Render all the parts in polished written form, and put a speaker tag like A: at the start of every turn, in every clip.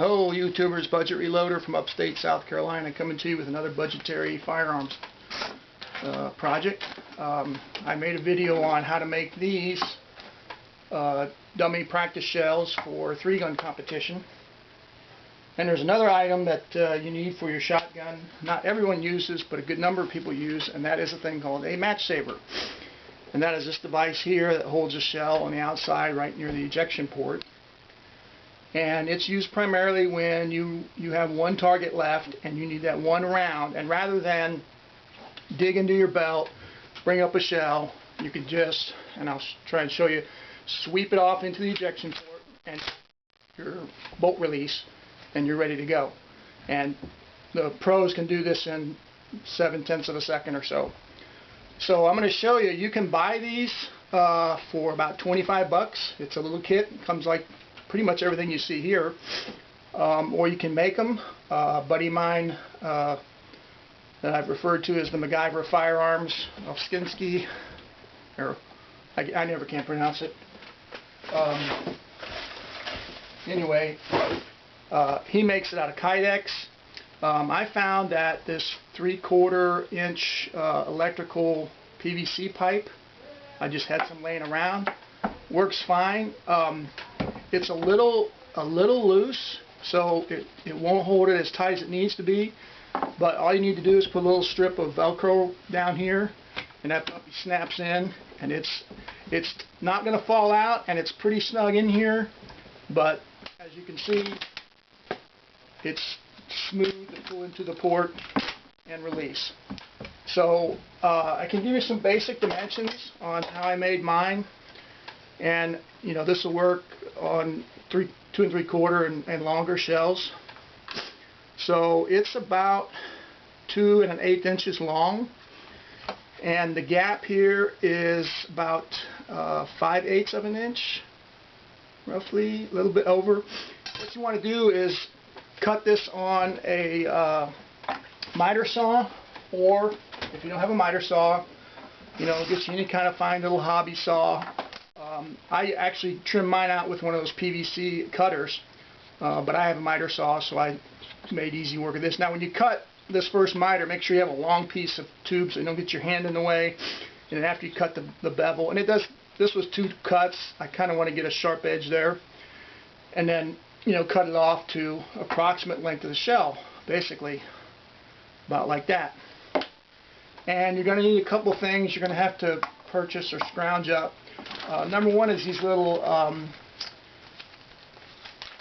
A: Hello YouTubers, Budget Reloader from upstate South Carolina, coming to you with another budgetary firearms project. I made a video on how to make these dummy practice shells for 3-gun competition. And there's another item that you need for your shotgun. Not everyone uses, but a good number of people use, and that is a thing called a Matchsaver. And that is this device here that holds a shell on the outside right near the ejection port. And it's used primarily when you have one target left and you need that one round, and rather than dig into your belt, bring up a shell, you can just, and I'll try and show you, sweep it off into the ejection port and your bolt release, and you're ready to go. And the pros can do this in 7/10 of a second or so. So I'm going to show you, you can buy these for about 25 bucks. It's a little kit, it comes like pretty much everything you see here, or you can make them. A buddy of mine that I've referred to as the MacGyver Firearms, Ovskinsky, or I never can pronounce it. Anyway, he makes it out of Kydex. I found that this 3/4 inch electrical PVC pipe, I just had some laying around, works fine. It's a little loose, so it won't hold it as tight as it needs to be, but all you need to do is put a little strip of Velcro down here, and that puppy snaps in, and it's not going to fall out, and it's pretty snug in here, but as you can see, it's smooth to pull into the port and release. So I can give you some basic dimensions on how I made mine. And you know, this will work on 2 3/4 and longer shells. So it's about 2 1/8 inches long, and the gap here is about 5/8 of an inch, roughly, a little bit over. What you want to do is cut this on a miter saw, or if you don't have a miter saw, you know, get you any kind of fine little hobby saw. I actually trim mine out with one of those PVC cutters, but I have a miter saw, so I made easy work of this. Now when you cut this first miter, make sure you have a long piece of tube so you don't get your hand in the way, and then after you cut the bevel, and this was 2 cuts, I kind of want to get a sharp edge there, and then, you know, cut it off to approximate length of the shell, basically about like that. And you're going to need a couple things you're going to have to purchase or scrounge up. Number one is these little,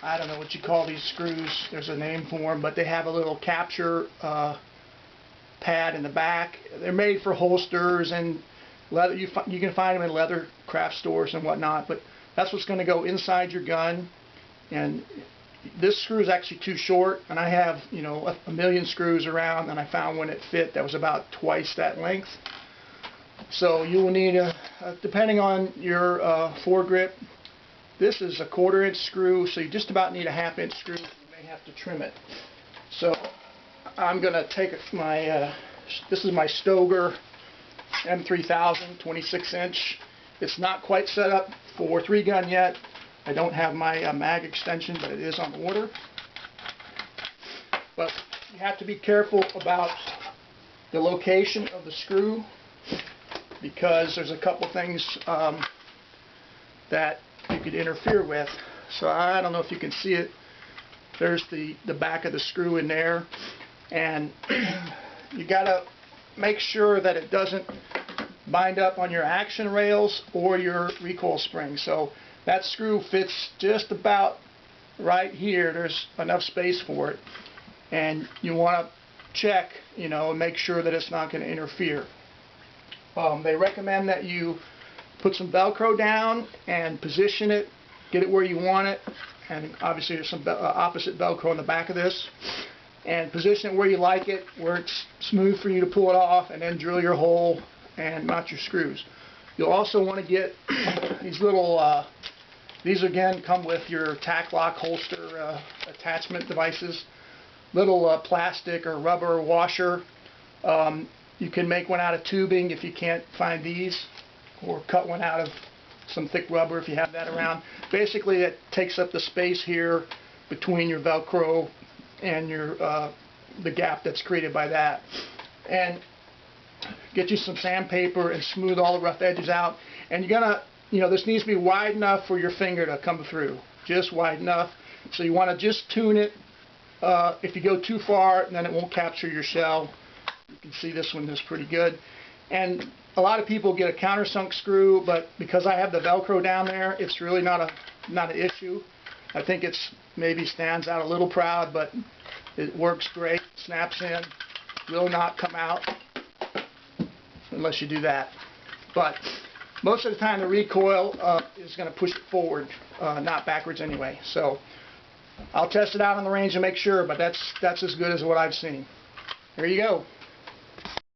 A: I don't know what you call these screws, there's a name for them, but they have a little capture pad in the back. They're made for holsters and leather. You can find them in leather craft stores and whatnot, but that's what's going to go inside your gun. And this screw is actually too short, and I have, you know, a million screws around, and I found one that fit that was about twice that length. So you will need depending on your foregrip, this is a 1/4 inch screw, so you just about need a 1/2 inch screw. You may have to trim it. So I'm going to take my, this is my Stoeger M3000 26 inch. It's not quite set up for 3-gun yet. I don't have my mag extension, but it is on order. But you have to be careful about the location of the screw, because there's a couple things that you could interfere with. So I don't know if you can see it. There's the back of the screw in there, and you got to make sure that it doesn't bind up on your action rails or your recoil spring. So that screw fits just about right here. There's enough space for it, and you want to check, you know, and make sure that it's not going to interfere. They recommend that you put some Velcro down and position it, get it where you want it, and obviously there's some opposite Velcro on the back of this, and position it where you like it, where it's smooth for you to pull it off, and then drill your hole and mount your screws. You'll also want to get these little, these again come with your tack lock holster attachment devices, little plastic or rubber washer. You can make one out of tubing if you can't find these, or cut one out of some thick rubber if you have that around. Basically, it takes up the space here between your Velcro and your the gap that's created by that. And get you some sandpaper and smooth all the rough edges out. And you're gonna, this needs to be wide enough for your finger to come through, just wide enough. So you want to just tune it. If you go too far, then it won't capture your shell. You can see this one is pretty good. And a lot of people get a countersunk screw, but because I have the Velcro down there, it's really not an issue. I think it's maybe stands out a little proud, but it works great. Snaps in, will not come out unless you do that. But most of the time the recoil is going to push it forward, not backwards anyway. So I'll test it out on the range and make sure, but that's as good as what I've seen. There you go.